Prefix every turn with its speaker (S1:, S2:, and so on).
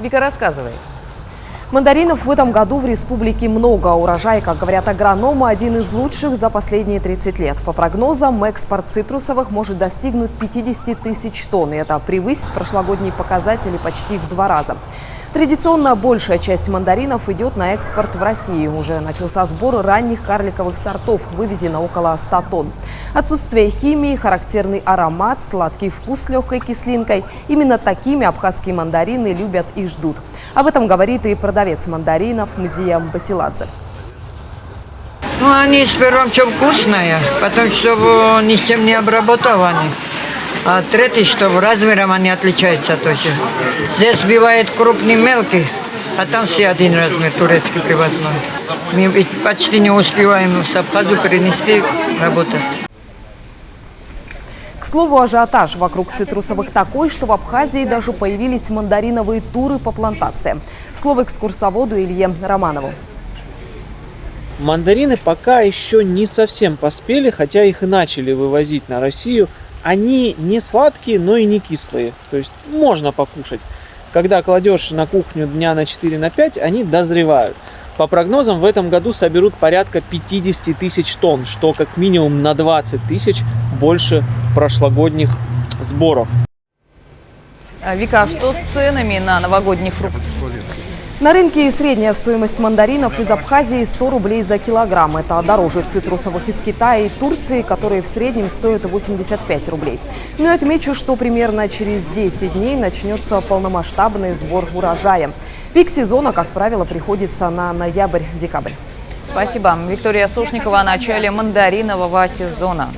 S1: Вика рассказывает.
S2: Мандаринов в этом году в республике много. Урожай, как говорят агрономы, один из лучших за последние 30 лет. По прогнозам, экспорт цитрусовых может достигнуть 50 тысяч тонн. И это превысит прошлогодние показатели почти в 2 раза. Традиционно большая часть мандаринов идет на экспорт в Россию. Уже начался сбор ранних карликовых сортов, вывезено около 100 тонн. Отсутствие химии, характерный аромат, сладкий вкус с легкой кислинкой. Именно такими абхазские мандарины любят и ждут. Об этом говорит и продавец мандаринов Мзия Басиладзе.
S3: Они сперва что вкусные, потом что ни с чем не обработаны. А третий, что размером они отличаются тоже. Здесь бывает крупный, мелкий, а там все один размер, турецкий привозной. Мы ведь почти не успеваем с Абхазу перенести работать.
S2: К слову, ажиотаж вокруг цитрусовых такой, что в Абхазии даже появились мандариновые туры по плантациям. Слово экскурсоводу Илье Романову.
S4: Мандарины пока еще не совсем поспели, хотя их и начали вывозить на Россию. Они не сладкие, но и не кислые. То есть можно покушать. Когда кладешь на кухню дня на 4-5, они дозревают. По прогнозам, в этом году соберут порядка 50 тысяч тонн, что как минимум на 20 тысяч больше прошлогодних сборов.
S1: Вика, а что с ценами на новогодний фрукт?
S2: На рынке средняя стоимость мандаринов из Абхазии 100 рублей за килограмм. Это дороже цитрусовых из Китая и Турции, которые в среднем стоят 85 рублей. Но я отмечу, что примерно через 10 дней начнется полномасштабный сбор урожая. Пик сезона, как правило, приходится на ноябрь-декабрь.
S1: Спасибо. Виктория Сушникова о начале мандаринового сезона.